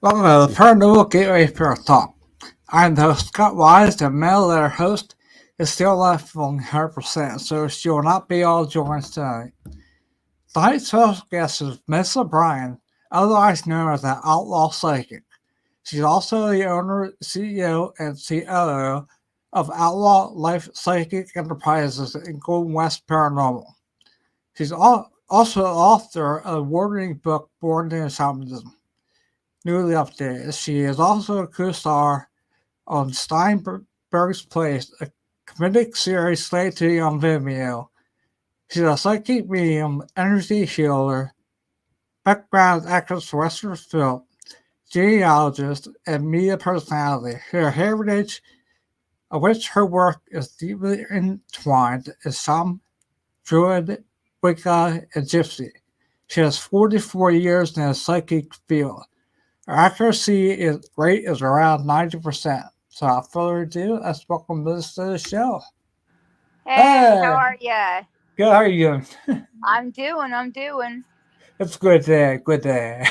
Welcome to the Paranormal Gateway Paratalk. I'm the host, Scott Wise. The male letter host is still left on 100%, so she will not be all joined tonight. Tonight's special guest is Mr. Bryan, otherwise known as the Outlaw Psychic. She's also the owner, CEO, and COO of Outlaw Life Psychic Enterprises in Golden West Paranormal. She's also the author of the award-winning book Born in Shamanism. Newly updated, she is also a co-star on Steinberg's Place, a comedic series slated to be on Vimeo. She's a psychic medium, energy healer, background actress for Western film, genealogist, and media personality. Her heritage, of which her work is deeply entwined, is Sham, Druid, Wicca, and Gypsy. She has 44 years in the psychic field. Her accuracy rate is around 90%. So without further ado, let's welcome this to the show. Hey, how are ya? Good, how are you doing? I'm doing. It's a good day,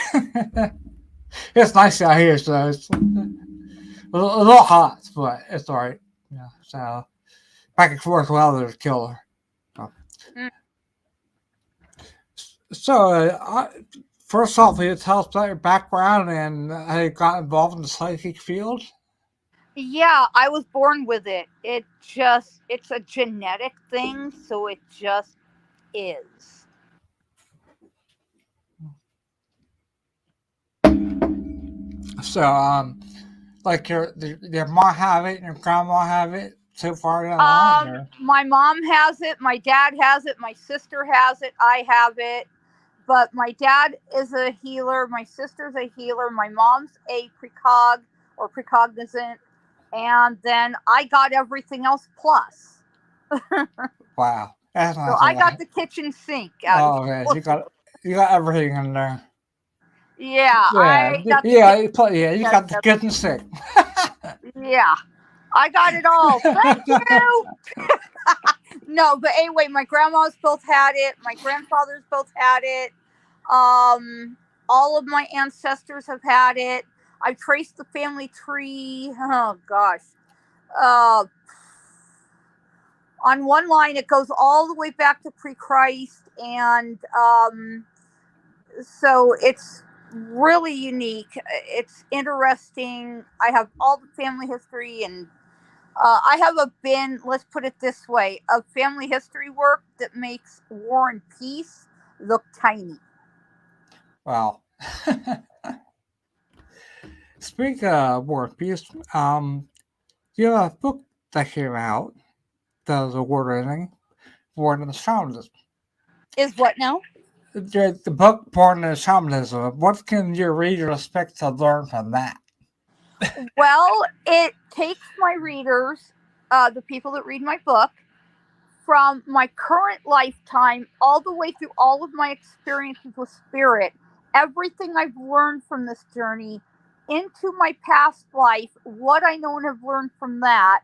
It's nice out here, so it's a little hot, but it's alright. Yeah, so back and forth weather is killer. So, first off, will you tell us about your background and how you got involved in the psychic field? Yeah, I was born with it. It's a genetic thing, so it just is. So, like your mom have it and your grandma have it so far down the line? My mom has it, my dad has it, my sister has it, I have it. But my dad is a healer, my sister's a healer, my mom's a precog or precognizant, and then I got everything else plus. Wow. That's so I got the kitchen sink out. Oh, man, you got everything in there. Yeah, you got the kitchen sink. Yeah, I got it all. Thank you. No, but anyway, my grandmas both had it. My grandfathers both had it. All of my ancestors have had it. I've traced the family tree. Oh gosh. On one line, it goes all the way back to pre-Christ, and so it's really unique. It's interesting. I have all the family history, and I have let's put it this way, of family history work that makes War and Peace look tiny. Wow. Speaking of War and Peace, you have a book that came out that was award-winning, Born in Shamanism. Is what now? The book Born in Shamanism. What can your reader expect to learn from that? Well, it takes my readers, the people that read my book, from my current lifetime all the way through all of my experiences with spirit, everything I've learned from this journey, into my past life, what I know and have learned from that,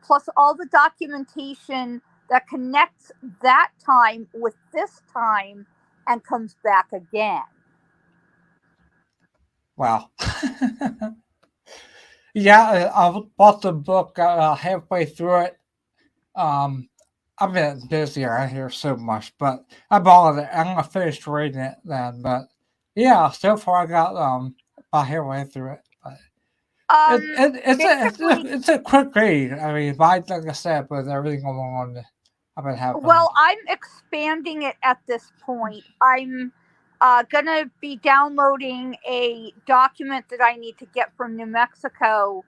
plus all the documentation that connects that time with this time and comes back again. Wow. Yeah, I bought the book halfway through it. I've been busy around here so much, but I bought it. I'm gonna finish reading it then. But yeah, so far I got about halfway through it. But it's a quick read. I mean, like I said, with everything going on, I've been having. Well, I'm expanding it at this point. I'm gonna be downloading a document that I need to get from New Mexico.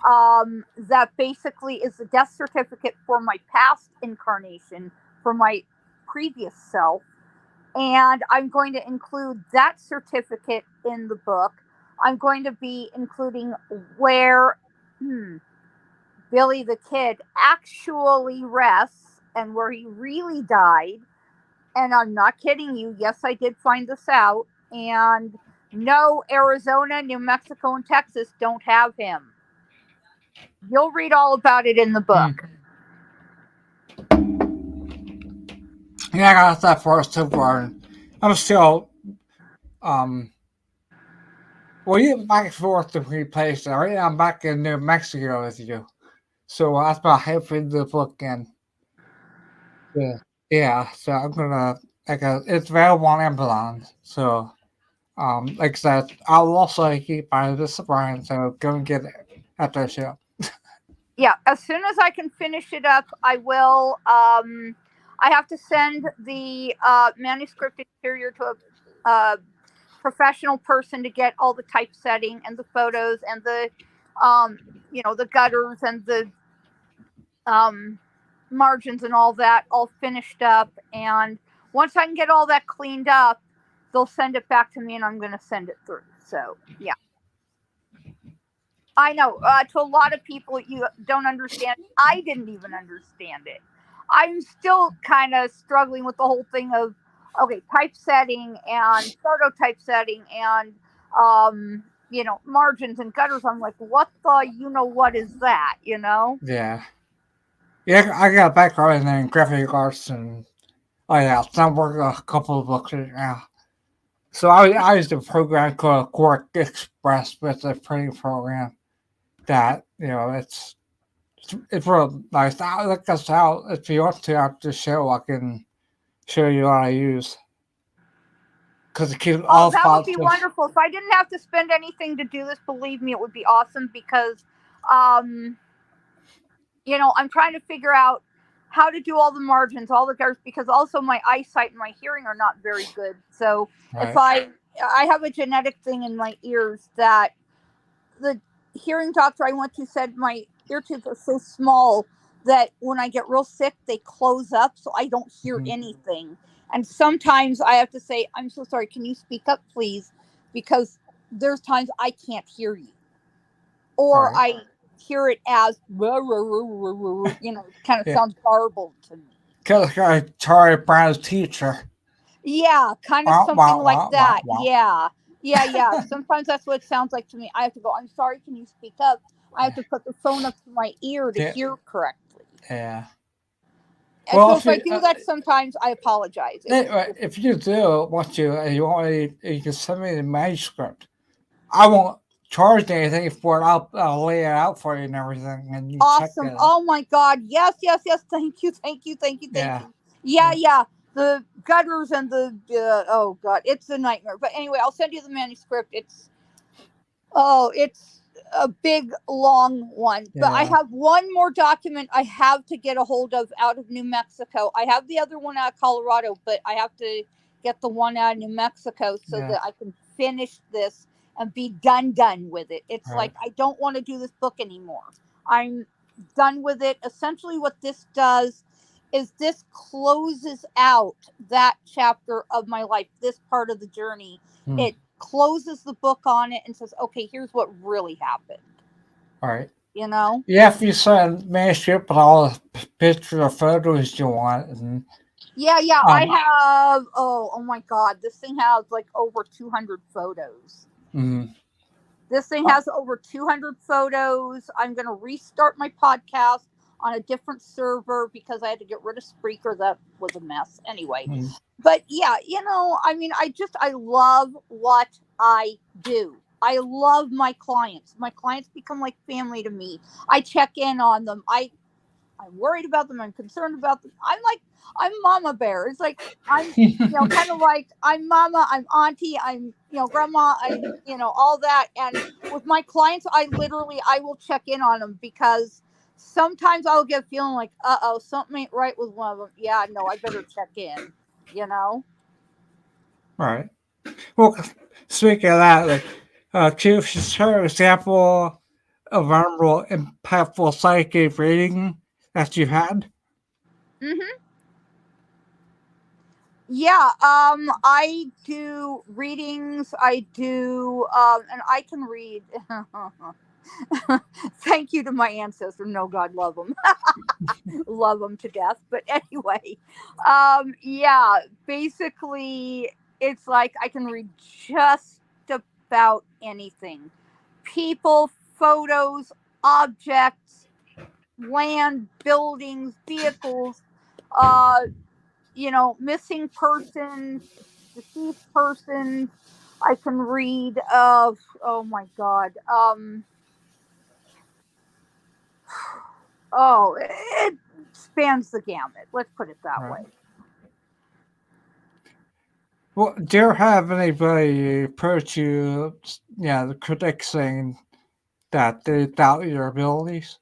That basically is the death certificate for my past incarnation, for my previous self. And I'm going to include that certificate in the book. I'm going to be including where Billy the Kid actually rests and where he really died. And I'm not kidding you. Yes, I did find this out. And no, Arizona, New Mexico, and Texas don't have him. You'll read all about it in the book. Yeah, I got that far so far. I'm still well, you back and forth between places. Right now, I'm back in New Mexico with you, so that's about halfway through the book, and yeah, yeah. So I'm gonna it's available on Amazon. So like I said, I'll also keep by this Bryan. So go and get it after the show. Yeah, as soon as I can finish it up, I will. I have to send the manuscript interior to a professional person to get all the typesetting and the photos and the, the gutters and the um, margins and all that all finished up. And once I can get all that cleaned up, they'll send it back to me, and I'm going to send it through. So yeah. I know. To a lot of people, you don't understand. I didn't even understand it. I'm still kind of struggling with the whole thing of okay, typesetting and photo typesetting and margins and gutters. I'm like, what the what is that? Yeah, yeah. I got a background in graphic arts and oh yeah, so I'm working on a couple of books right now. So I used a program called Quark Express, with a printing program that it's real nice. I'll look us out if you want to after the show. I can show you what I use because it keeps Oh, all that would files be just wonderful. If I didn't have to spend anything to do this, believe me, it would be awesome because um, I'm trying to figure out how to do all the margins, all the gutters, because also my eyesight and my hearing are not very good. So if right. I have a genetic thing in my ears that the hearing doctor I went to said my ear tubes are so small that when I get real sick, they close up, so I don't hear Mhm. anything. And sometimes I have to say, "I'm so sorry. Can you speak up, please?" Because there's times I can't hear you, or Right. I hear it as it kind of Yeah. sounds garbled to me. Because Charlie Brown's teacher. Yeah, kind of Wow, something wow, like wow, wow, that. wow. Yeah. Yeah, yeah. Sometimes that's what it sounds like to me. I have to go, "I'm sorry, can you speak up?" I have to put the phone up to my ear to Yeah. hear correctly. Yeah. And Well, so if I do that sometimes, I apologize. if you do want to, you want me, you can send me the manuscript. I won't charge anything for it. I'll lay it out for you and everything, and you check it Awesome. out. Oh my God. Yes, yes, yes. Thank you, thank you, thank you, thank Yeah. you. Yeah, Yeah. yeah. The gutters and the, oh God, it's a nightmare. But anyway, I'll send you the manuscript. It's a big, long one. But I Yeah. have one more document I have to get a hold of out of New Mexico. I have the other one out of Colorado, but I have to get the one out of New Mexico so Yeah. that I can finish this and be done with it. It's Right. like I don't want to do this book anymore. I'm done with it. Essentially, what this does is this closes out that chapter of my life, this part of the journey. Hmm. It closes the book on it and says, okay, here's what really happened. All right. You know? Yeah, if you send manuscript with all the pictures or photos you want, and Yeah, yeah. I um, have, oh my God. This thing has like over 200 photos. mm, This thing has over 200 photos. I'm going to restart my podcast on a different server because I had to get rid of Spreaker. That was a mess. Anyway, mm, but yeah, I mean, I love what I do. I love my clients. My clients become like family to me. I check in on them. I'm worried about them. I'm concerned about them. I'm Mama Bear. It's like I'm, kind of like I'm Mama, I'm Auntie, I'm, Grandma, I'm, all that. And with my clients, I will check in on them because sometimes I'll get feeling like, something ain't right with one of them. Yeah, no, I better check in. You know. right. Well, speaking of that, like, can you share an example of memorable, impactful psychic reading that you had? Hmm. Yeah, I do readings. I do, and I can read. Thank you to my ancestors. No, God love them, love them to death. But anyway, yeah, basically, it's like I can read just about anything: people, photos, objects, land, buildings, vehicles. Uh, missing persons, deceased persons. I can read of, oh my God. Oh, it spans the gamut. Let's put it that Right. way. Well, do you have anybody approach you, the critics saying that they doubt your abilities?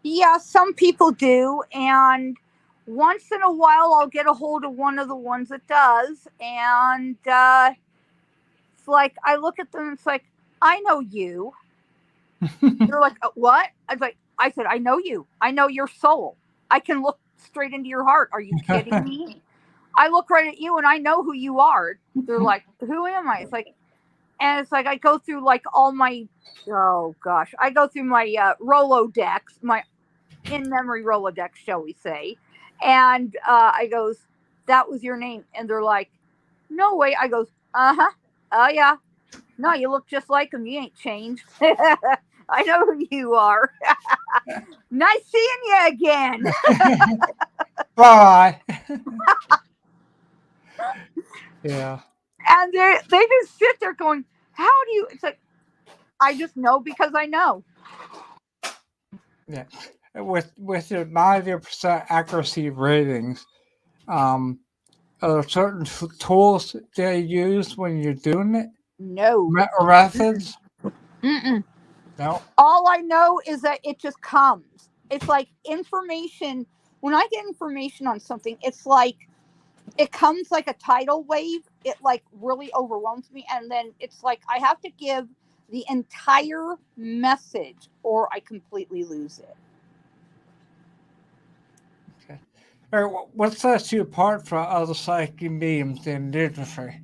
Yeah, some people do. And once in a while, I'll get a hold of one of the ones that does. And it's like, I look at them and it's like, I know you. They're like, what? I said, I know you. I know your soul. I can look straight into your heart. Are you kidding me? I look right at you and I know who you are. They're like, who am I? It's like, and it's like I go through like all my, oh gosh, I go through my Rolodex, my in memory Rolodex, shall we say, and I goes, that was your name, and they're like, no way. I goes, uh-huh, oh yeah, no, you look just like him. You ain't changed. I know who you are. Nice seeing you again. Bye. Yeah. And they just sit there going, how do you? It's like, I just know because I know. Yeah. With your 90% accuracy ratings, um, are there certain tools they use when you're doing it? No. Or methods? Mm-mm. No. All I know is that it just comes. It's like information. When I get information on something, it's like it comes like a tidal wave. It like really overwhelms me. And then it's like I have to give the entire message or I completely lose it. Okay. What sets you apart from other psychic mediums in the industry?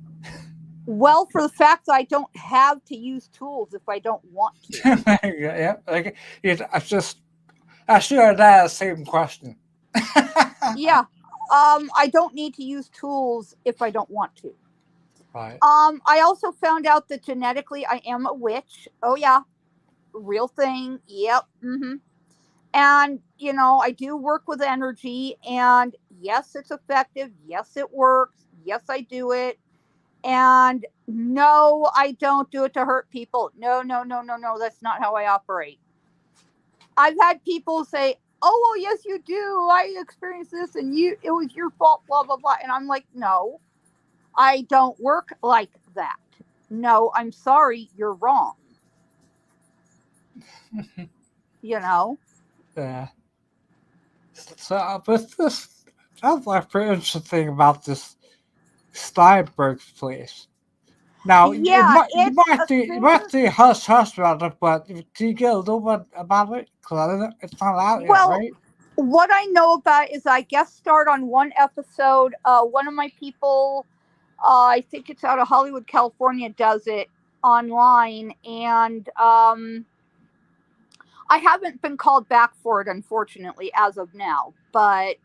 Well, for the fact that I don't have to use tools if I don't want to. Yeah, like I just I should have asked the same question. Yeah. I don't need to use tools if I don't want to. Right. I also found out that genetically I am a witch. Oh yeah, real thing. Yep. And I do work with energy, and yes, it's effective. Yes, it works. Yes, I do it. And no, I don't do it to hurt people. No, no, no, no, no. That's not how I operate. I've had people say, "Oh, well, yes, you do. I experienced this, and it was your fault." Blah blah blah. And I'm like, no, I don't work like that. No, I'm sorry. You're wrong. You know. Yeah. So, but this that's like pretty interesting about this Steinberg place. Now Yeah, you it's might a do you thing. might do hush hush about it, but do you get a little bit about it? Because it's not out yet, Well, right? what I know about is I guest starred on one episode. One of my people, I think it's out of Hollywood, California, does it online, and I haven't been called back for it, unfortunately, as of now. But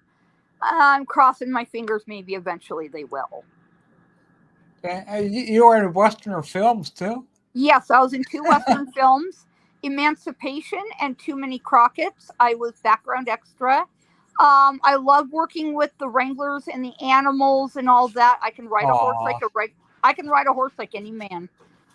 I'm crossing my fingers. Maybe eventually they will. And you are in Western films too. Yes, I was in two Western films, Emancipation and Too Many Crockett's. I was background extra. I love working with the wranglers and the animals and all that. I can ride a horse like Aw. I can ride a horse like any man.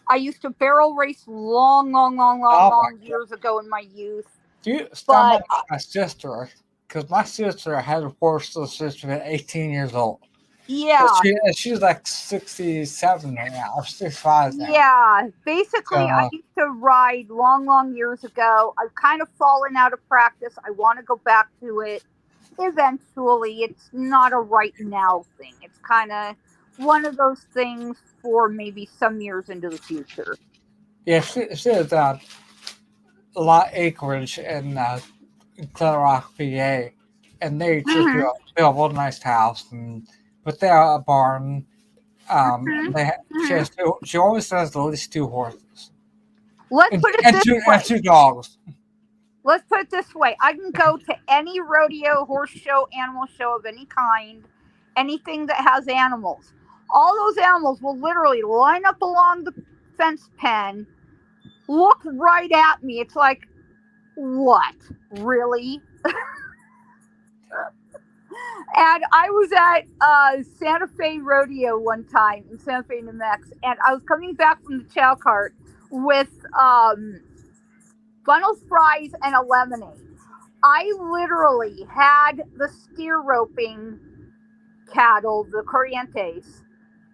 I used to barrel race long, long, long, long, Oh my long god. years ago in my youth. You stand But up to my sister. Because my sister had a horse since she was 18 years old. yeah, She's like 67 right now, or 65 now. yeah. Basically, I So, used to ride long, long years ago. I've kind of fallen out of practice. I want to go back to it eventually. It's not a right now thing. It's kind of one of those things for maybe some years into the future. yeah, she has a lot of acreage in Clear Rock, PA. And they just Hmm. built a nice house and but they are a barn. Mhm, mhm. She always has at least 2 horses Let's and, put it and this two and way. 2 dogs. Let's put it this way. I can go to any rodeo, horse show, animal show of any kind, anything that has animals. All those animals will literally line up along the fence pen, look right at me. It's like, what? Really? And I was at Santa Fe Rodeo one time in Santa Fe, New Mexico, and I was coming back from the chow cart with funnel fries and a lemonade. I literally had the steer roping cattle, the Corrientes,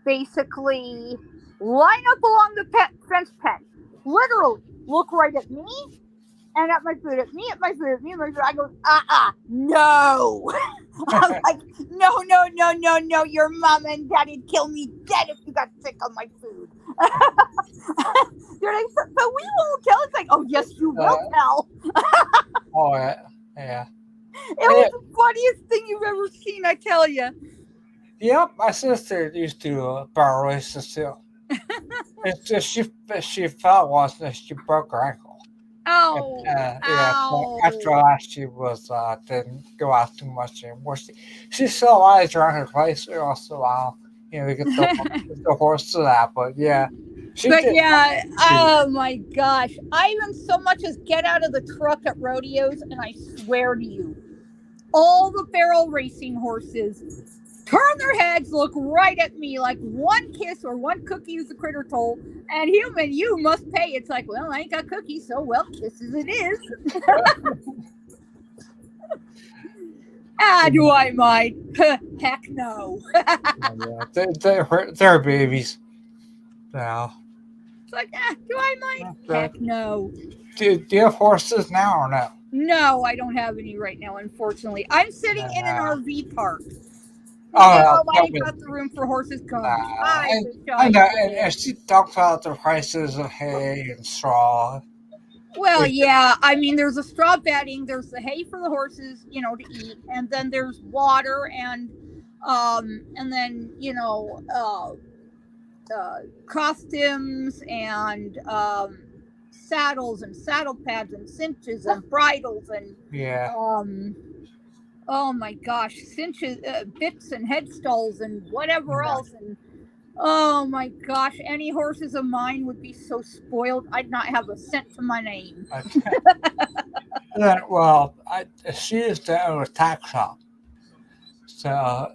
basically line up along the fence pen. Literally look right at me and at my food, at me, at my food, at me, at my food. I go, no. I'm like, no, no, no, no, no. Your mom and daddy'd kill me dead if you got sick on my food. They're like, but we won't tell. It's like, oh, yes, you will tell. Oh yeah. It was the funniest thing you've ever seen, I tell you. Yep, my sister used to barrel race too. It's just she fell once and she broke her ankle. And, Oh, yeah, so ow. after that she was didn't go out too much anymore. She still lies around her place once in a while. We get the horse to that, but yeah, she But did. yeah, oh my gosh. I even so much as get out of the truck at rodeos, and I swear to you, all the barrel racing horses turn their heads, look right at me like one kiss or one cookie, as the critter told, and human, you must pay. It's like, well, I ain't got cookies, so well, kisses it is. Do I mind? Heck no. Yeah, they're babies. Now, It's like, do I mind? Heck no. do you have horses now or no? No, I don't have any right now, unfortunately. I'm sitting in an RV park. Oh, No, I ain't got the room for horses. Come. I know, and she talks about the prices of hay and straw. Well, yeah, I mean, there's a straw bedding, there's the hay for the horses, to eat, and then there's water and then costumes and saddles and saddle pads and cinches and bridles and Yeah. oh my gosh, cinches, bits and headstalls and whatever else. And oh my gosh, any horses of mine would be so spoiled. I'd not have a cent to my name. Well, she used to own a tack shop. So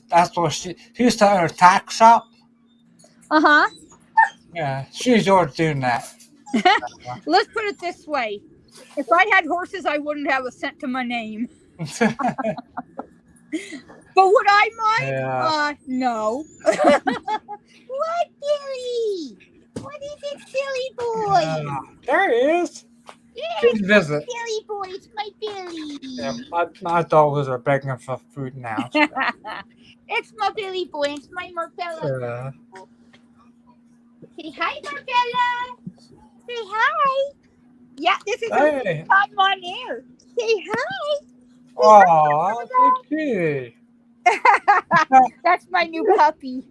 that's what she used to own a tack shop. Uh-huh. Yeah, she's always doing that. Let's put it this way. If I had horses, I wouldn't have a cent to my name. But would I mind? Yeah. No. What, Billy? What is it, silly boy? There he is. Yeah, Good visit. Billy boy, it's my Billy. Yeah, my dogs are begging for food now. So. It's my Billy boy. It's my Marbella. Say hi, Marbella. Say hi. Yeah, this is Hey. I'm on air. Say hi. Oh, thank you. That's my new puppy.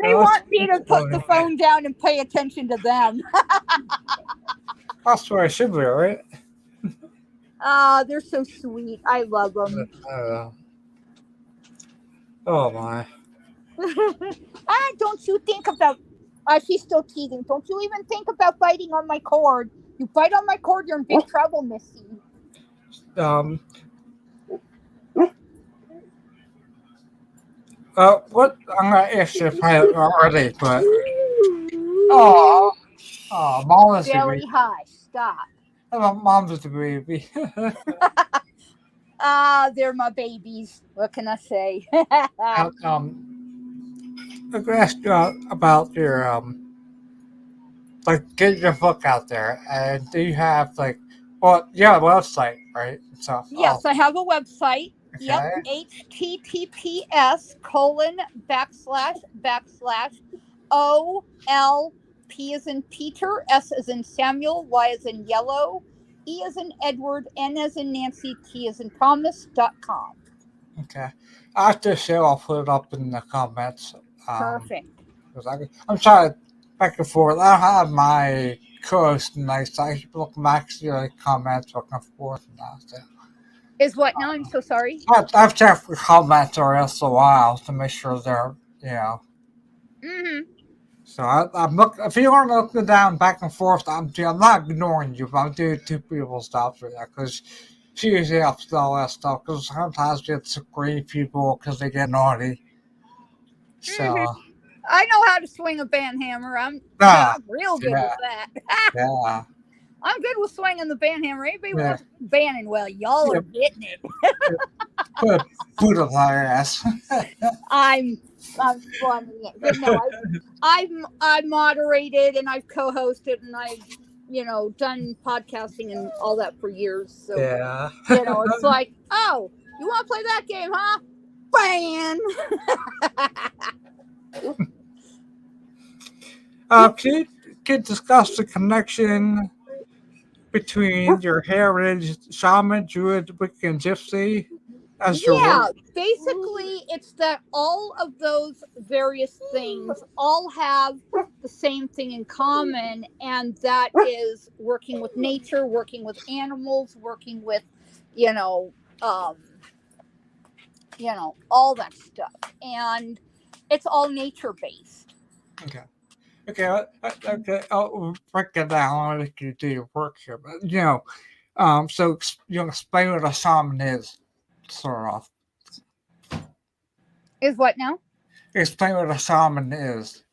They want me to put the phone down and pay attention to them. That's where I should be, right? They're so sweet. I love them. Oh my. Don't you think about she's still teething. Don't you even think about biting on my cord. You bite on my cord, you're in big trouble, Missy. What I'm gonna ask you probably already, but mom is the Billy, baby. hush, stop. Mom's the baby. They're my babies. What can I say? I'm gonna ask you about your like get your book out there, and do you have you have a website, right? So yes, I have a website. okay. Yep, https:// as in Peter, S as in Samuel, Y as in yellow, E as in Edward, N as in Nancy, T as in Thomas.com. Okay. After the show, I'll put it up in the comments. Perfect. 'Cause I'm trying to back and forth. I don't have my co-host tonight, so I should look back to your comments back and forth now. So Is what now? I'm so sorry. I've checked the comments every once in a while to make sure they're, you know. Mm-hmm. So I'm look. If you want to look it down back and forth, I'm not ignoring you, but I'm doing two people's stuff for that because she usually helps with all that stuff. Because sometimes we disagree people because they get naughty. Mm-hmm. So I know how to swing a band hammer. I'm ah I'm real good yeah with that. yeah I'm good with swinging the band hammer. Anybody yeah wants banning? Well, y'all are yeah. getting it. Put put it on my ass. I'm I'm funny, but no, I've moderated and I've co-hosted and I've done podcasting and all that for years. So Yeah. it's like, oh, you want to play that game, huh? Ban. Can you discuss the connection between your heritage shaman, druid, Wiccan, and gypsy as your work? Yeah, basically, it's that all of those various things all have the same thing in common, and that is working with nature, working with animals, working with, you know, um, all that stuff, and it's all nature based. Okay. Okay. Okay. I'll break it down. I'll let you do your work here, but so you explain what a shaman is. Sort of. Is what now? Explain what a shaman is.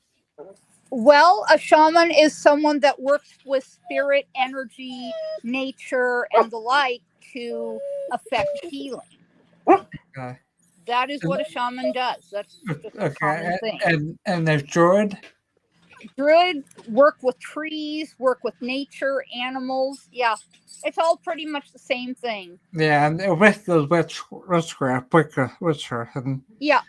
Well, a shaman is someone that works with spirit, energy, nature, and the like to affect healing. Okay. That is what a shaman does. That's just a common Okay. thing. And the druid. Druid work with trees, work with nature, animals. Yeah, it's all pretty much the same thing. Yeah, and Wicca witchcraft, Wicca, Yeah,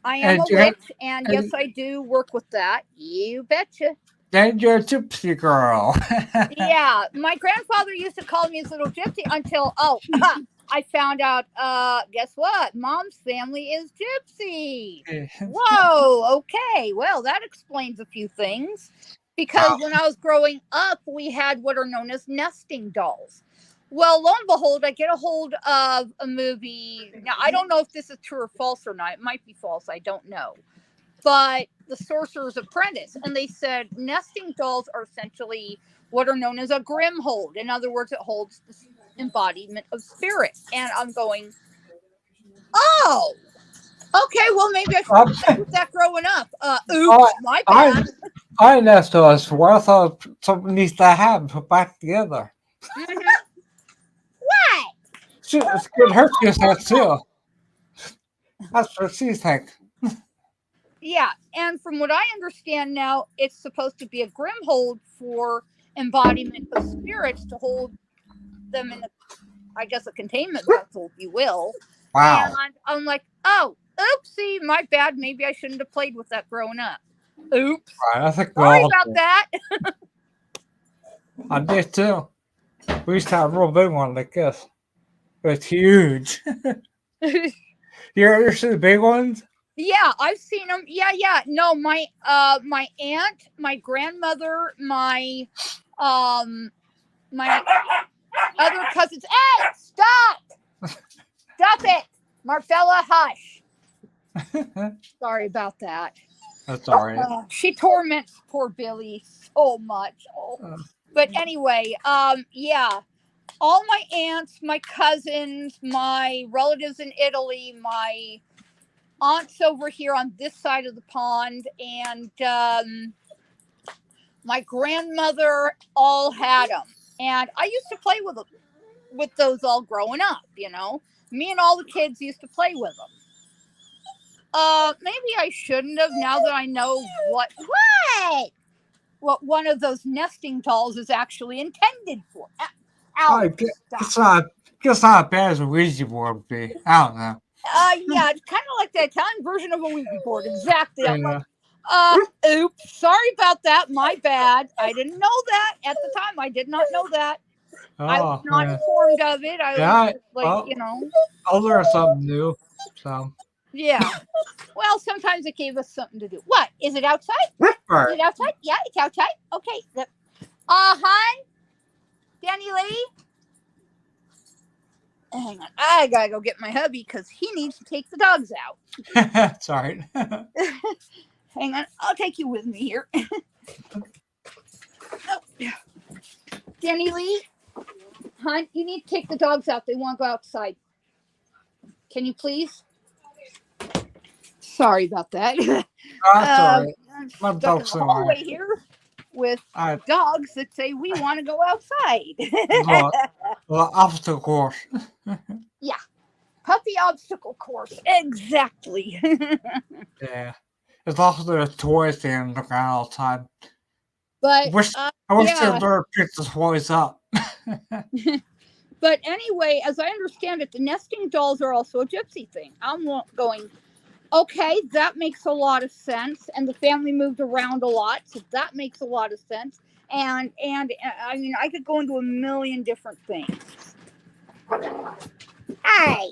I am and a witch, and yes, and I do work with that. You betcha. then you're a gypsy girl. Yeah, my grandfather used to call me his little gypsy until I found out. Guess what? Mom's family is gypsy. Whoa. Okay. Well, that explains a few things. Because Wow. when I was growing up, we had what are known as nesting dolls. Well, lo and behold, I get a hold of a movie. Now, I don't know if this is true or false or not. It might be false. I don't know. But The Sorcerer's Apprentice, and they said nesting dolls are essentially what are known as a grim hold. In other words, it holds the embodiment of spirit. And I'm going, oh, okay, well, maybe I should have played I, with that growing up. I, Oops, my I, bad. I know so as well. I thought something needs to happen put back together. Mm-hmm. What? It's good. Her feels that too. That's what she thinks. Yeah, and from what I understand now, it's supposed to be a grim hold for embodiment of spirits to hold them in I guess a containment vessel, if you will. And Wow. I'm like, oh, oopsie, my bad. Maybe I shouldn't have played with that growing up. Oops. Right. I think we Sorry all about do. that. I did too. We used to have a real big one like this. It's huge. You see the big ones? Yeah, I've seen them. Yeah, yeah. No, my aunt, my grandmother, my other cousins. Hey, stop! Stop it! Marcella, hush. Sorry about that. That's all right. She torments poor Billy so much. Oh. But anyway, yeah. All my aunts, my cousins, my relatives in Italy, my aunts over here on this side of the pond, and my grandmother all had them. And I used to play with them, with those all growing up. Me and all the kids used to play with them. Maybe I shouldn't have. Now that I know what one of those nesting dolls is actually intended for. Ow! It's Stop. not. It's not as bad as a Ouija board would be. I don't know. Yeah, it's kind of like the Italian version of a Ouija board. Exactly. I'm like, Yeah. oops, sorry about that. My bad. I didn't know that at the time. I did not know that. I was Oh not man. informed of it. I Yeah. was just like, I'll learn something new. So, Yeah. Well, sometimes it gave us something to do. What? Is it outside? right. Is it outside? Yeah, it's outside. Okay. Hon? Danny Lee? Hang on. I gotta go get my hubby because he needs to take the dogs out. Sorry. Hang on. I'll take you with me here. Oh, yeah. Danny Lee? Hon, you need to take the dogs out. They want to go outside. Can you please? Sorry about that. That's all right. I'm My stuck in dog's the in hallway my. here with I dogs that say we want to go outside. the obstacle course. Yeah, puppy obstacle course. Exactly. Yeah. It's also the toys stand around all the time. But I wish they yeah. would learn to pick the toys up. But anyway, as I understand it, the nesting dolls are also a gypsy thing. I'm going, okay, that makes a lot of sense. And the family moved around a lot, so that makes a lot of sense. And I mean, I could go into a million different things. Hey,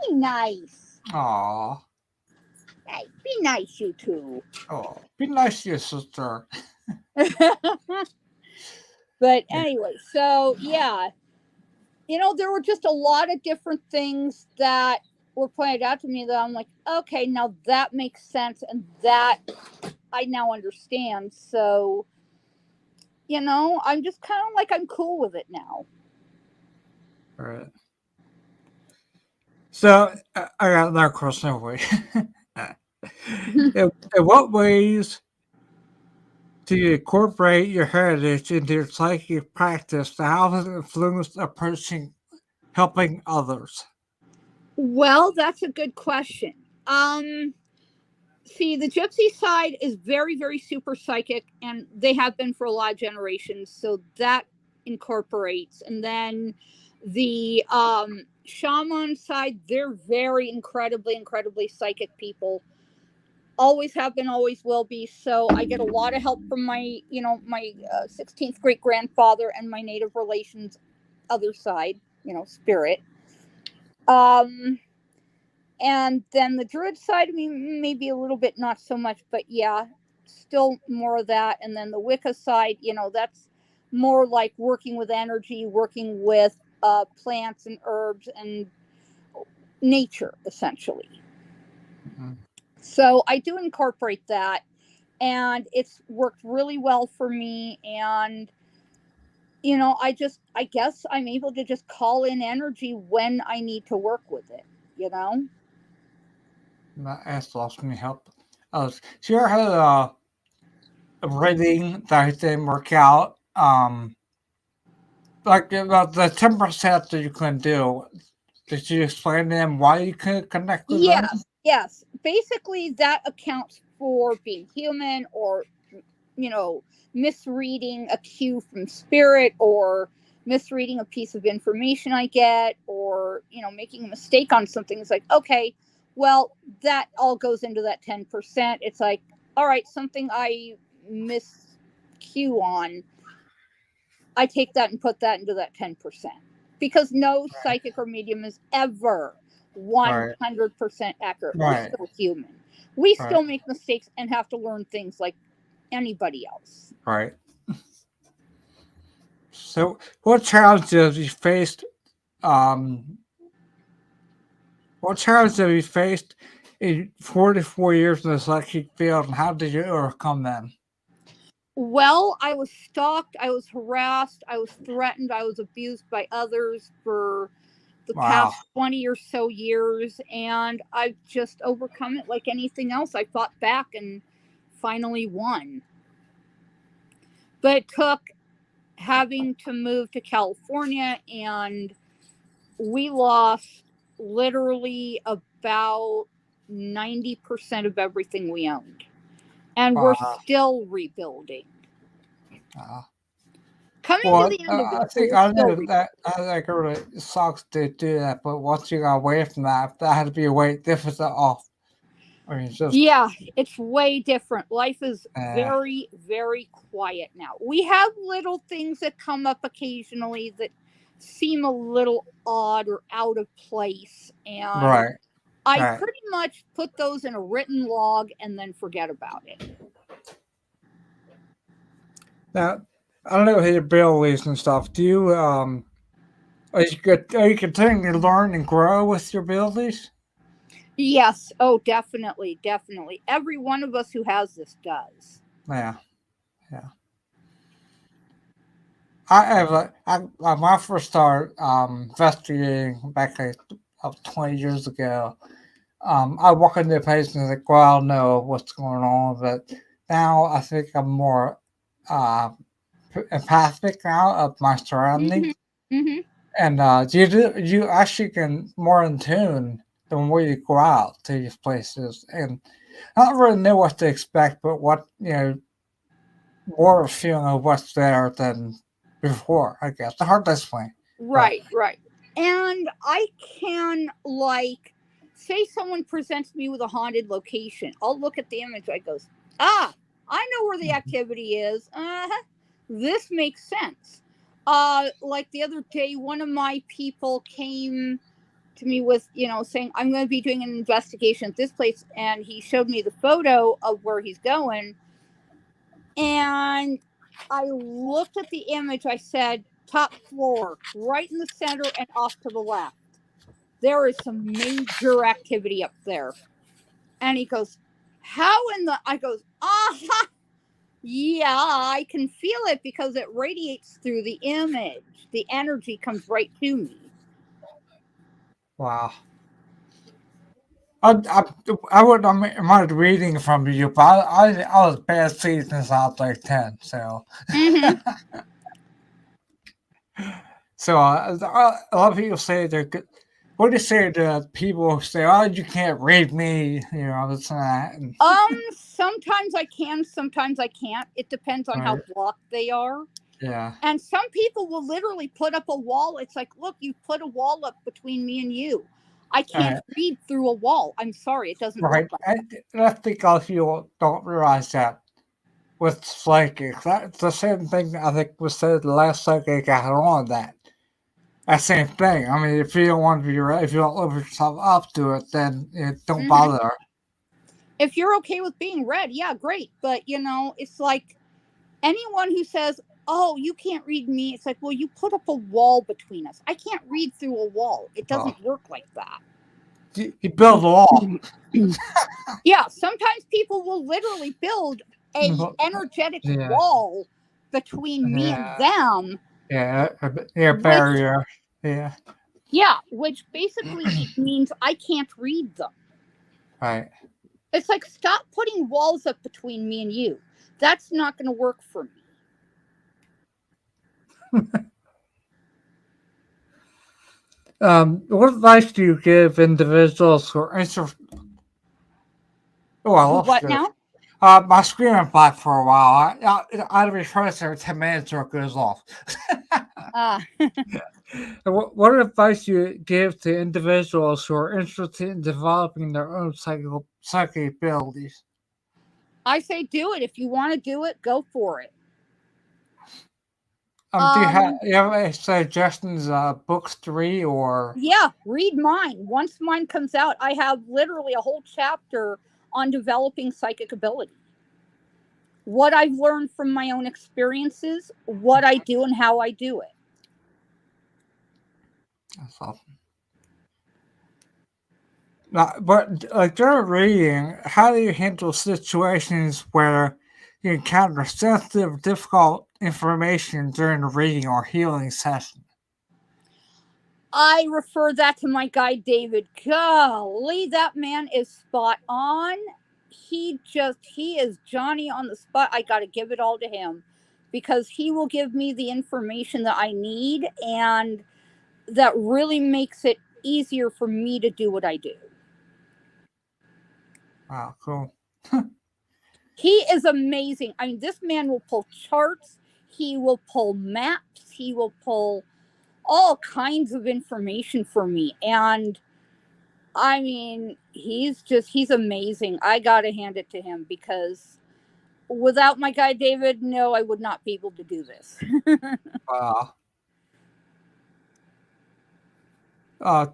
be nice. Aw. Hey, be nice, you two. Oh, be nice to your sister. But anyway, so yeah, there were just a lot of different things that were pointed out to me that I'm like, okay, now that makes sense, and that I now understand. So, I'm just kind of like, I'm cool with it now. All right. So, I got another question for you. In what ways do you incorporate your heritage into your psychic practice? How has it influenced approaching helping others? Well, that's a good question. See, the gypsy side is very, very super psychic, and they have been for a lot of generations. So that incorporates. And then the shaman side, they're very incredibly, incredibly psychic people. Always have been, always will be. So I get a lot of help from my 16th great grandfather and my native relations, other side, spirit. Um, and then the druid side of me, maybe a little bit, not so much, but yeah, still more of that. And then the Wicca side, that's more like working with energy, working with plants and herbs and nature, essentially. Mm-hmm. So I do incorporate that, and it's worked really well for me. And I guess I'm able to just call in energy when I need to work with it, you know? That's lost me help. So you ever had a reading that didn't work out? Like about the 10% that you couldn't do. Did you explain to them why you couldn't connect with them? Yes. Basically, that accounts for being human, or, you know, misreading a cue from spirit, or misreading a piece of information I get, or, making a mistake on something. It's like, okay, well, that all goes into that 10%. It's like, all right, something I miss cue on, I take that and put that into that 10%. Because no psychic or medium is ever Right, 100% accurate. We're right, still human. We right, still make mistakes and have to learn things like anybody else. right. So, what challenges have you faced? Um, what challenges have you faced in 44 years in the psychic field, and how did you overcome them? Well, I was stalked, I was harassed, I was threatened, I was abused by others for the Wow. past 20 or so years, and I've just overcome it like anything else. I fought back and finally won. But it took having to move to California, and we lost literally about 90% of everything we owned. And we're Wow. still rebuilding. Uh, Coming to well, the end of I this, but think we're I still know rebuilding. that like it really sucks to do that, but once you got away from that, that had to be a way different off. I mean, it's just Yeah, it's way different. Life is uh, very, very quiet now. We have little things that come up occasionally that seem a little odd or out of place. And right. I Right. pretty much put those in a written log and then forget about it. Now, I don't know your abilities and stuff. Do you are you continuing to learn and grow with your abilities? Yes. Oh, definitely. Definitely. Every one of us who has this does. Yeah, yeah. I have when I first started investigating back like 20 years ago. I walk into a place and like, well, I know what's going on, but now I think I'm more uh, empathic now of my Hmm. surroundings, Hmm. and you actually can more in tune the more you go out to these places, and I don't really know what to expect, but what more of a feeling of what's there than before. I guess the hard to explain, but Right. Right. And I can, like, say someone presents me with a haunted location. I'll look at the image. I goes, ah, I know where the activity is. This makes sense. Like the other day, one of my people came to me with, saying, I'm going to be doing an investigation at this place. And he showed me the photo of where he's going. And I looked at the image. I said, top floor, right in the center and off to the left. There is some major activity up there. And he goes, how in the, I goes, aha, yeah, I can feel it because it radiates through the image. The energy comes right to me. wow. I wouldn't mind reading from you, but I was bad seed since I was like 10. Mm-hmm. A lot of people say they're good. What do you say to people who say, "Oh, you can't read me," this and that, and Sometimes I can, sometimes I can't. It depends on how right, blocked they are. yeah, And some people will literally put up a wall. It's like, look, you've put a wall up between me and you. I can't right, read through a wall. I'm sorry, it doesn't work right. like I think a lot of people don't realize that with psychics. That's the same thing I think was said the last psychic I had on that. That same thing. I mean, if you don't want to be right, if you don't open yourself up to it, then don't that. Hmm. bother. If you're okay with being read, yeah, great. But, it's like anyone who says, oh, you can't read me, it's like, well, you put up a wall between us. I can't read through a wall. It Well, doesn't work like that. you build a wall. Yeah, sometimes people will literally build a energetic Yeah, wall between me yeah, and them, yeah, which, barrier. Yeah, yeah, which basically means I can't read them. right. It's like, stop putting walls up between me and you. That's not going to work for me. What advice do you give individuals who are interested? Oh, I Who, lost what this. now? My screen went black for a while. I'd refresh every 10 minutes or it goes off. Uh, What advice do you give to individuals who are interested in developing their own psychic abilities? I say do it. If you want to do it, go for it. Do Um, you have any suggestions? Books to read or yeah, read mine. Once mine comes out, I have literally a whole chapter on developing psychic ability. What I've learned from my own experiences, what I do, and how I do it. that's awesome. But like during reading, how do you handle situations where you encounter sensitive, difficult information during a reading or healing session? I refer that to my guy David. Golly, that man is spot on. He is Johnny on the spot. I got to give it all to him because he will give me the information that I need, and that really makes it easier for me to do what I do. Wow, cool. He is amazing. I mean, this man will pull charts, he will pull maps, he will pull all kinds of information for me. And I mean, he's amazing. I got to hand it to him because without my guy David, no, I would not be able to do this. Uh, uh,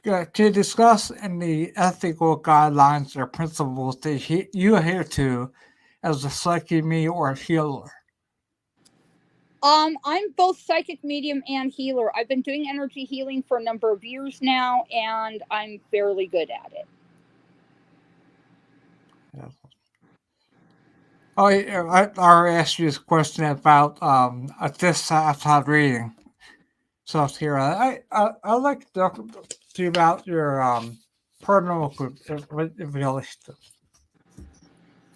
to discuss any ethical guidelines or principles that you adhere to as a psychic medium or healer. I'm both psychic medium and healer. I've been doing energy healing for a number of years now, and I'm fairly good at it. Oh, yeah, I already asked you this question about this outside reading. So here, I like to talk to you about your paranormal group, if you listen.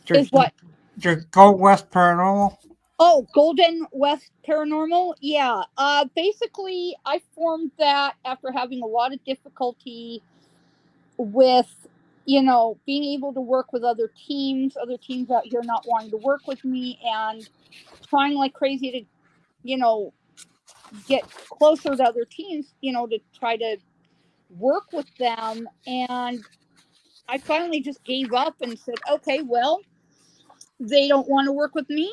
Your, Is what? your Gold West Paranormal. Oh, Golden West Paranormal? Yeah. Basically, I formed that after having a lot of difficulty with, being able to work with other teams out here not wanting to work with me, and trying like crazy to, you know, get closer to other teams, to try to work with them. And I finally just gave up and said, okay, well, they don't want to work with me.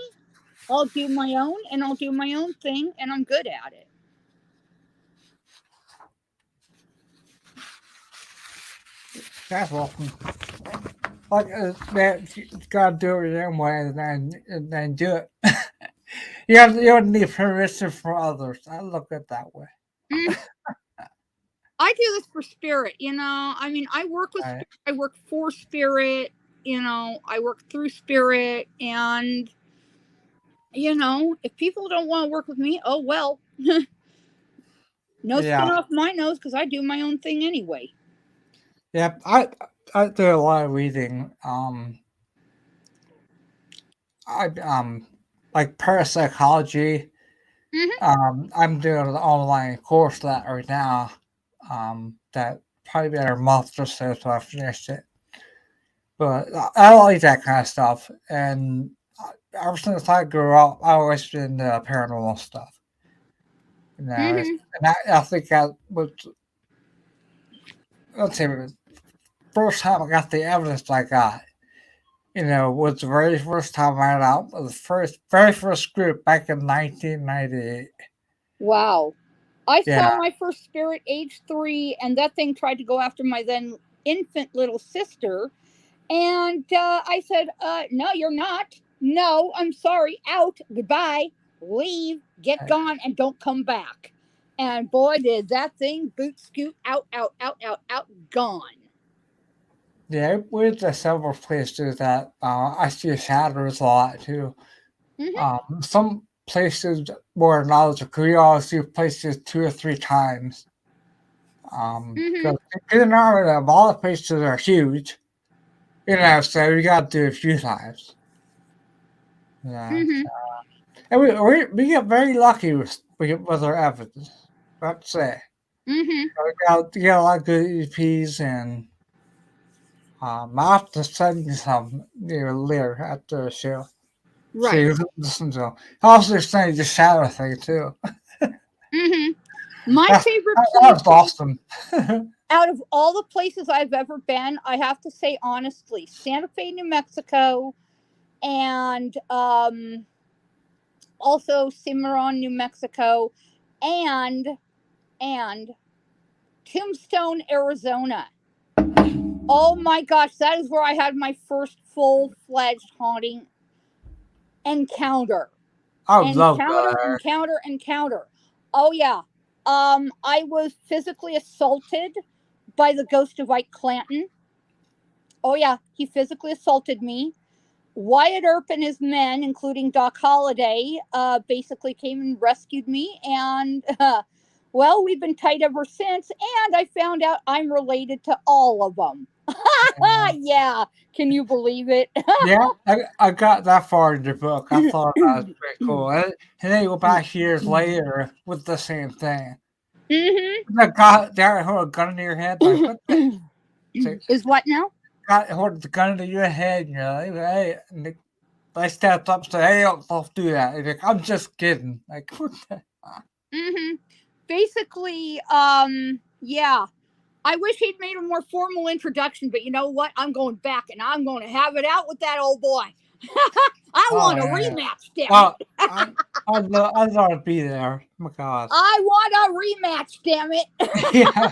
I'll do my own, and I'll do my own thing, and I'm good at it. That's awesome. Like that, you gotta do it your own way, and then do it. You don't need permission from others. I look at it that way. Mm. I do this for spirit, I mean, I work with Right. spirit, I work for spirit, I work through spirit, and if people don't want to work with me, oh well. No skin Yeah. off my nose, because I do my own thing anyway. Yeah. I do a lot of reading. I like parapsychology. Mm-hmm. I'm doing an online course that right now. That probably been a month or so I finished it. But I like that kind of stuff. And ever since I grew up, I always been into paranormal stuff. Mm-hmm. And I think that was, let's say, the first time I got the evidence I got. Was the very first time I went out with the very first group back in 1998. Wow. I Yeah, saw my first spirit age 3, and that thing tried to go after my then infant little sister. And I said, no, you're not. No, I'm sorry. Out. Goodbye. Leave. Get gone, and don't come back. And boy, did that thing boot scoot out, out, out, out, out, gone. yeah, we went to several places that I see shadows a lot too. Mm-hmm. Some places more than others. We all see places 2 or 3 times. Mm-hmm. Because in our all the places are huge, so you got to do it a few times. Yeah, Mm-hmm. and we get very lucky with our evidence. Let's say Mm-hmm. we got a lot of good EPs, and I have to send you some later after the show. So Right. you can listen to them. I also send you the shadow thing too. Mm-hmm. My That, favorite that was places awesome. out of all the places I've ever been, I have to say honestly, Santa Fe, New Mexico, and also Cimarron, New Mexico, and and Tombstone, Arizona. Oh my gosh, that is where I had my first full-fledged haunting encounter. I would love Encounter, that. encounter, encounter. Oh yeah. I was physically assaulted by the ghost of Ike Clanton. Oh yeah, he physically assaulted me. Wyatt Earp and his men, including Doc Holliday, basically came and rescued me. And, well, we've been tight ever since. And I found out I'm related to all of them. Yeah. Can you believe it? Yeah, I got that far in the book. I thought that was pretty cool. And then you go back years later with the same thing. Mm-hmm. The guy there hold a gun to your head, like what the so, Is what now? guy hold the gun to your head, and you're like, hey, and they stepped up and said, hey, don't do that. And you're like, I'm just kidding. Like, what the? Mm-hmm. Basically, yeah. I wish he'd made a more formal introduction, but you know what? I'm going back, and I'm going to have it out with that old boy. I Oh, want a yeah. rematch, damn it. Well, I'd love to be there. Oh my God. I want a rematch, damn it. Yeah.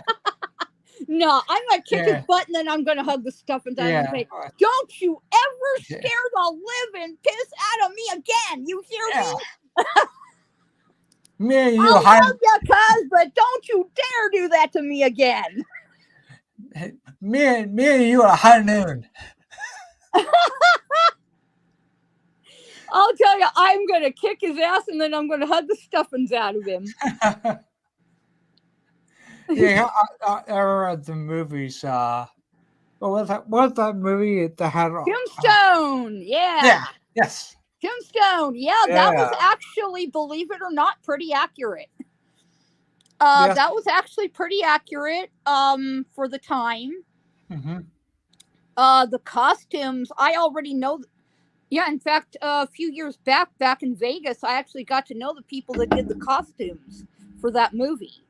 No, I'm gonna kick Yeah. his butt and then I'm gonna hug the stuff and I'm gonna Yeah. say, "Don't you ever Yeah. scare the living piss out of me again! You hear Yeah. me? Me and you I'll hide. love you, cuz, but don't you dare do that to me again." Me and you at high noon. I'll tell you, I'm gonna kick his ass and then I'm gonna hug the stuffings out of him. Yeah, I read the movies. What was that movie that had? Tombstone, yeah. Yeah. Yes. Tombstone, yeah, that was Yeah. actually, believe it or not, pretty accurate. Yes. That was actually pretty accurate for the time. Mm-hmm. The costumes, I already know. Yeah, in fact, a few years back in Vegas, I actually got to know the people that did the costumes for that movie.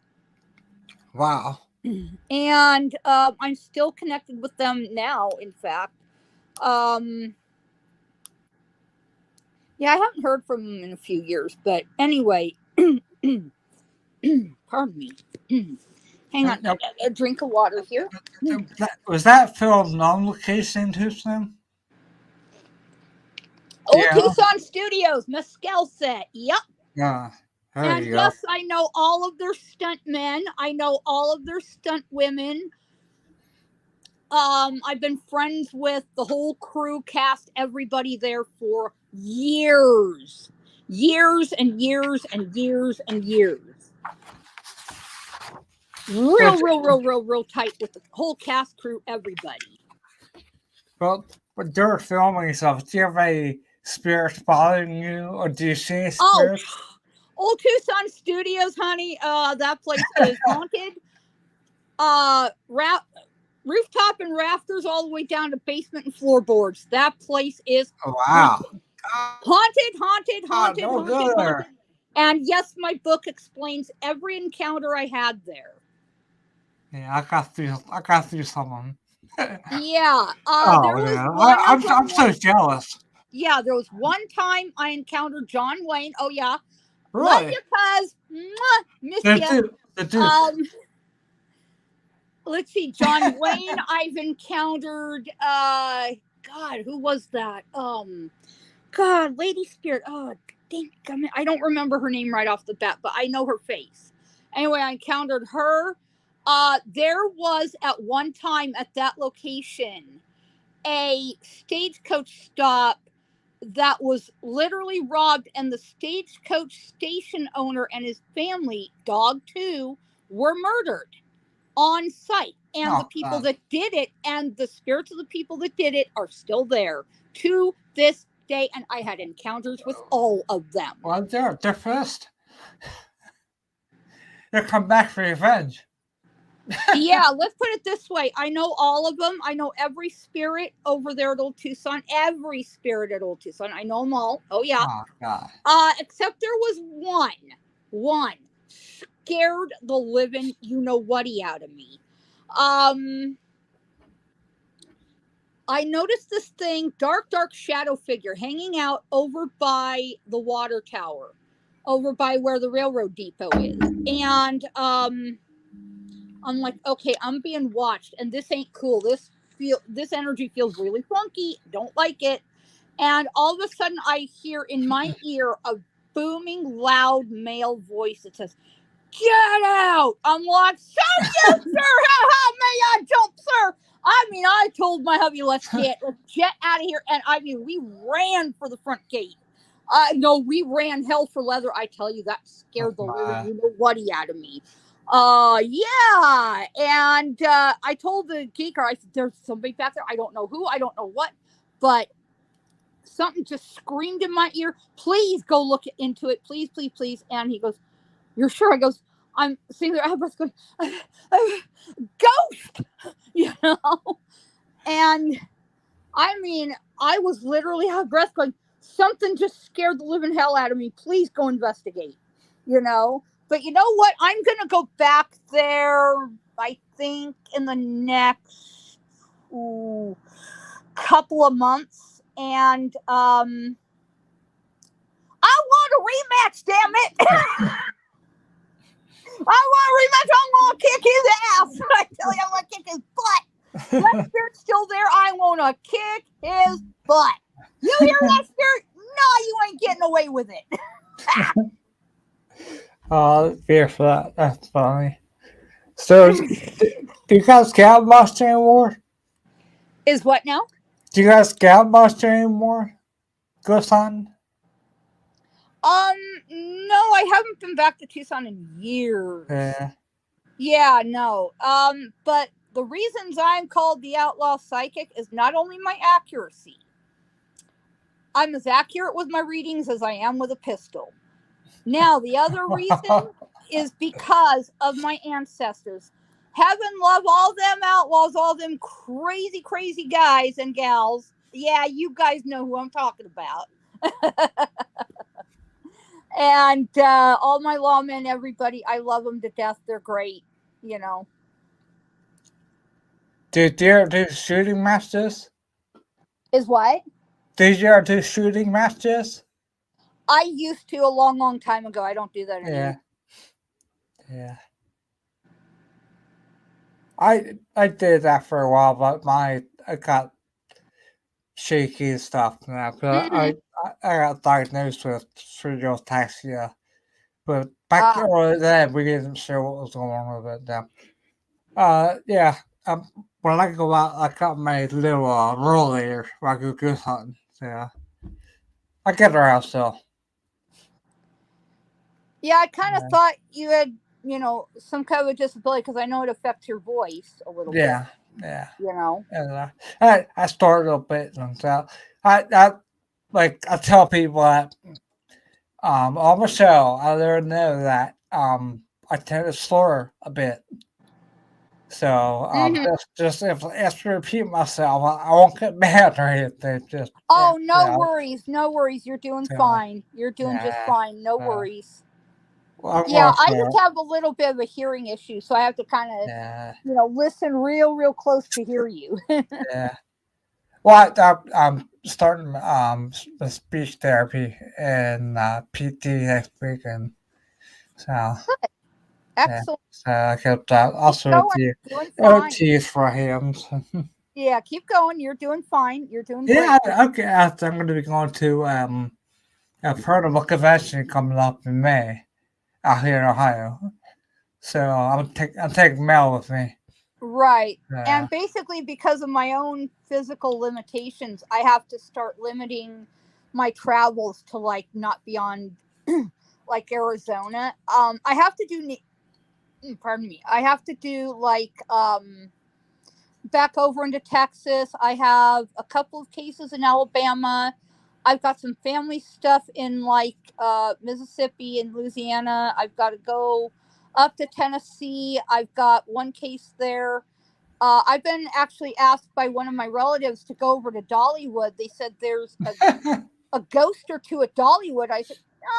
Wow. And I'm still connected with them now, in fact. Yeah, I haven't heard from them in a few years, but anyway, pardon me. Hang on, a drink of water here. Was that filmed on location too, Sam? Old Yeah. Tucson Studios, Mescal set. Yep. Yeah. There And you go. yes, I know all of their stunt men. I know all of their stunt women. I've been friends with the whole crew, cast, everybody there for years. Years and years and years and years. Real tight with the whole cast, crew, everybody. But during filming stuff, do you have any spirits bothering you, or do you see any spirits? Old Tucson Studios, honey. That place is haunted. Rooftop and rafters all the way down to basement and floorboards. That place is haunted. Haunted. And yes, my book explains every encounter I had there. Yeah, I got through some of them. Yeah. Oh yeah, I'm so jealous. Yeah, there was one time I encountered John Wayne. Oh yeah, really? Love you, cuz. Miss you. Let's see, John Wayne. I've encountered. God, who was that? God, Lady Spirit. Oh, dang, I don't remember her name right off the bat, but I know her face. Anyway, I encountered her. There was at one time at that location a stagecoach stop that was literally robbed, and the stagecoach station owner and his family, dog too, were murdered on site. And the people that did it and the spirits of the people that did it are still there to this day, and I had encounters with all of them. Well, they're first. They'll come back for revenge. Yeah, let's put it this way. I know all of them. I know every spirit over there at Old Tucson. Every spirit at Old Tucson. I know them all. Oh, yeah. Oh, God. Except there was one scared the living you-know-whaty out of me. I noticed this thing, dark shadow figure hanging out over by the water tower, over by where the railroad depot is. And I'm like, okay, I'm being watched, and this ain't cool. This energy feels really funky. Don't like it. And all of a sudden, I hear in my ear a booming, loud male voice that says, "Get out!" I'm like, "So you, sir? How may I jump, sir?" I mean, I told my hubby, let's jet out of here. And I mean, we ran for the front gate. No, we ran hell for leather. I tell you, that scared the living you-know-whaty out of me. Yeah. And I told the geeker, I said, there's somebody back there. I don't know who, I don't know what, but something just screamed in my ear. Please go look into it. Please, please, please. And he goes, "You're sure?" I goes, I'm sitting there, I was going, ghost, you know? And I mean, I was literally out of breath going, something just scared the living hell out of me. Please go investigate, you know? But you know what? I'm going to go back there, I think, in the next couple of months. And I want a rematch, damn it. rematch. I'm gonna kick his ass. I tell you, I'm gonna kick his butt. That spirit's still there. I wanna kick his butt. You hear that, spirit? No, you ain't getting away with it. Oh, fear for that. That's funny. So, do you guys scout much anymore? Is what now? Do you guys scout much anymore? Ghost hunting? No, I haven't been back to Tucson in years. Yeah. Yeah, no. But the reasons I'm called the Outlaw Psychic is not only my accuracy. I'm as accurate with my readings as I am with a pistol. Now, the other reason is because of my ancestors. Heaven love all them outlaws, all them crazy, crazy guys and gals. Yeah, you guys know who I'm talking about. And all my lawmen, everybody, I love them to death. They're great, you know. Did you ever do shooting matches? Is what? Did you ever do shooting matches? I used to a long, long time ago. I don't do that anymore. Yeah. I did that for a while, but I got shaky and stuff now. Mm-hmm. I got diagnosed with cerebral ataxia. But back early then, we didn't sure what was going on with it now. Yeah. When I go out, I got my little rural later where I go goose hunting. So, yeah. I get around still. Yeah, I kind of thought you had, some kind of a disability because I know it affects your voice a little bit. Yeah. You know. And I started a bit, and so I tell people that on the show I let her know that I tend to slur a bit. So Mm-hmm. just if I repeat myself, I won't get mad or anything. Just Oh, no worries, no worries. You're doing so, fine. You're doing just yeah. fine. No worries. Well, I'm Yeah, going I for just have a little bit of a hearing issue, so I have to kind of, yeah. listen real, real close to hear you. Yeah. Well, I'm starting the speech therapy and PT next week, and so yeah. Excellent. So I kept Keep also going. the You're doing fine. OTs for him. So. Yeah, keep going. You're doing fine. You're doing great. Yeah, okay. I'm going to be going to a Paranormal convention coming up in May out here in Ohio. So I'm taking Mel with me. Right. Uh, And basically, because of my own physical limitations, I have to start limiting my travels to like not beyond like Arizona. I have to do, pardon me, I have to do like back over into Texas. I have a couple of cases in Alabama. I've got some family stuff in like Mississippi and Louisiana. I've got to go up to Tennessee. I've got one case there. I've been actually asked by one of my relatives to go over to Dollywood. They said there's a ghost or two at Dollywood. I said,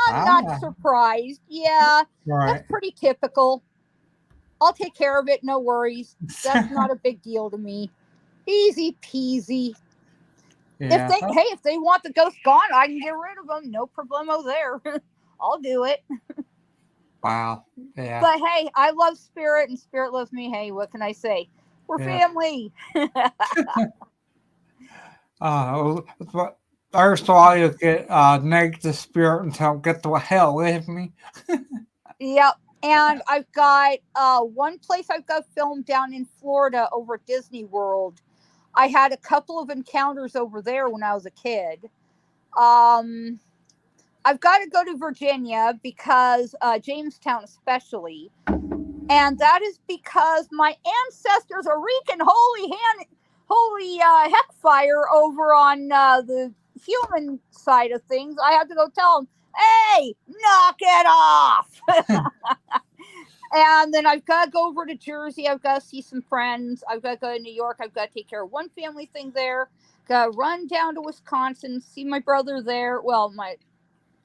I'm not surprised. Yeah, that's right. pretty typical. I'll take care of it. No worries. That's not a big deal to me. Easy peasy. Yeah. If they want the ghost gone, I can get rid of them. No problemo there. I'll do it. Wow. Yeah. But hey, I love Spirit and Spirit loves me. Hey, what can I say? We're family. First of all, you get negative spirit and tell get the hell away from me. Yep. And I've got one place I've got filmed down in Florida over at Disney World. I had a couple of encounters over there when I was a kid. Um, I've got to go to Virginia because Jamestown, especially, and that is because my ancestors are wreaking holy heck fire over on the human side of things. I have to go tell them, hey, knock it off. And then I've got to go over to Jersey. I've got to see some friends. I've got to go to New York. I've got to take care of one family thing there. Got to run down to Wisconsin, see my brother there. Well,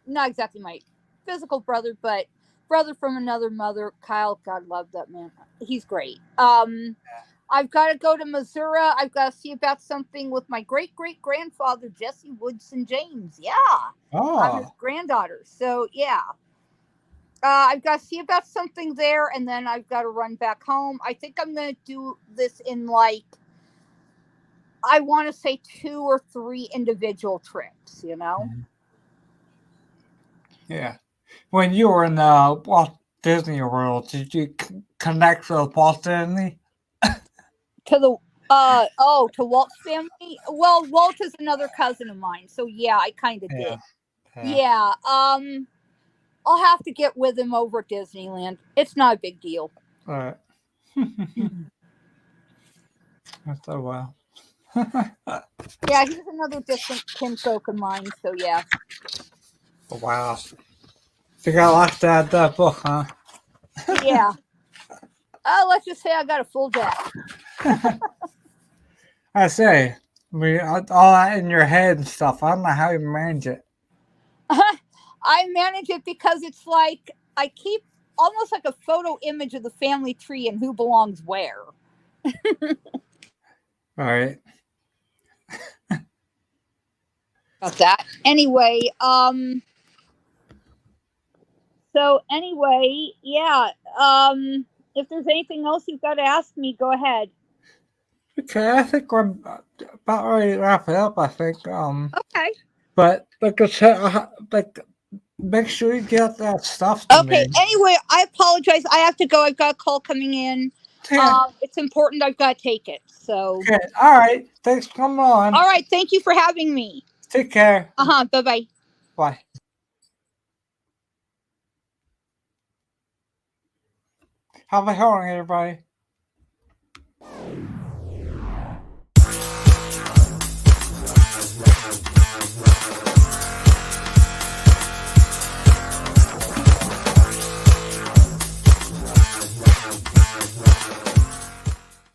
not exactly my physical brother, but brother from another mother. Kyle, God love that man. He's great. I've got to go to Missouri. I've got to see about something with my great great grandfather, Jesse Woodson James. Yeah. I'm his granddaughter. So, yeah. I've got to see about something there, and then I've got to run back home. I think I'm going to do this in like, I want to say 2 or 3 individual trips, you know? Yeah. When you were in Walt Disney World, did you connect with Walt Disney? To the, to Walt's family? Well, Walt is another cousin of mine, so yeah, I kind of Yeah. did. Yeah. Yeah, I'll have to get with him over at Disneyland. It's not a big deal. All right. That's a well. Yeah, he's another distant kinfolk of mine, so yeah. Wow. You got locked out that book, huh? Yeah. Let's just say I got a full deck. I say, all that in your head and stuff. I don't know how you manage it. I manage it because it's like I keep almost like a photo image of the family tree and who belongs where. All right. About that. Anyway, so anyway, yeah. If there's anything else you've got to ask me, go ahead. Okay, I think we're about ready to wrap it up. I think. Okay. But like I said, make sure you get that stuff to Okay. me. Anyway, I apologize. I have to go. I've got a call coming in. Yeah. It's important. I've got to take it. So, Okay. All right. Thanks for coming on. all right. Thank you for having me. Take care. Bye bye. Bye. Have a hearing, everybody.